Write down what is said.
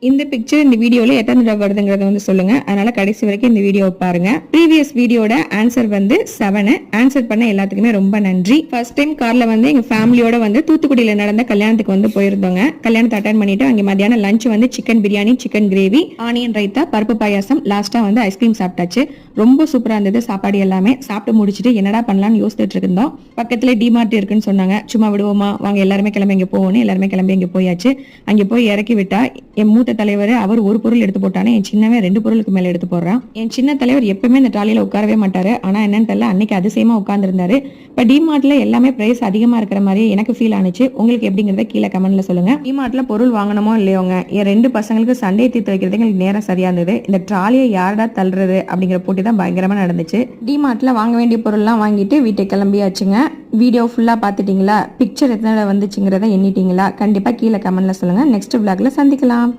இந்த பிக்சர் இந்த வீடியோல எத்தனை தடவை வருதுங்கறத வந்து சொல்லுங்க. அதனால கடைசி வரைக்கும் இந்த வீடியோவை பாருங்க. ப்ரீவியஸ் வீடியோட ஆன்சர் வந்து 7. ஆன்சர் பண்ண எல்லாத்துக்குமே ரொம்ப நன்றி. ஃபர்ஸ்ட் டைம் கார்ல வந்து எங்க ஃபேமிலியோட வந்து தூத்துக்குடியில நடந்த கல்யாணத்துக்கு வந்து போயிருந்தோங்க. கல்யாணத்தை அட்டெண்ட் பண்ணிட்டு அங்க மத்தியானம் லஞ்ச் வந்து chicken biryani, chicken gravy, onion raita, பருப்பு பாயாசம், லாஸ்டா வந்து ஐஸ்கிரீம் சாப்பிட்டாச்சு. ரொம்ப சூப்பரா இருந்தது சாப்பாடு எல்லாமே. சாப்பிட்டு முடிச்சுட்டு என்னடா பண்ணலாம்னு யோசிச்சுட்டு இருந்தோம். பக்கத்துல டிமார்ட் இருக்குன்னு சொன்னாங்க. சும்மா விடுவோமா, வாங்க எல்லாருமே கிளம்பி இங்க போவோம்னு எல்லாருமே கிளம்பி இங்க போயாச்சு. அங்க போய் இறக்கி விட்டா என் மூத்த தலைவர் அவர் ஒரு பொருள் எடுத்து போட்டானே, என் சின்னவன் 2 பொருளுக்கு மேல எடுத்து போடுறான். என் சின்ன தலைவர் எப்பவுமே இந்த ட்ராலியில உட்காரவே மாட்டாரு. ஆனா என்னன்னு தெரியல, அன்னைக்கு அதிசயமா உட்கார்ந்துருந்தாரு. இப்ப டிமார்ட்ல எல்லாமே பிரைஸ் அதிகமா இருக்கிற மாதிரி எனக்கு ஃபீல் ஆனிச்சு. உங்களுக்கு எப்படிங்கறத கீழே கமெண்ட்ல சொல்லுங்க. டிமார்ட்ல பொருள் வாங்கணுமோ இல்லையோங்க, என் 2 பசங்களுக்கு சண்டே தீர்த்து வைக்கிறது எங்களுக்கு நேரம் சரியா இருந்தது. இந்த ட்ராலியை யாரடா தள்ளுறது அப்படிங்கிற போட்டி தான் பயங்கரமா நடந்துச்சு. டிமார்ட்ல வாங்க வேண்டிய பொருள்லாம் வாங்கிட்டு வீட்டுக்கு கிளம்பியாச்சுங்க. வீடியோ ஃபுல்லா பாத்துட்டீங்களா? பிக்சர் எத்தனை வந்துச்சுங்கிறத எண்ணிட்டீங்களா? கண்டிப்பா கீழே கமெண்ட்ல சொல்லுங்க. நெக்ஸ்ட் vlogல சந்திக்கலாம்.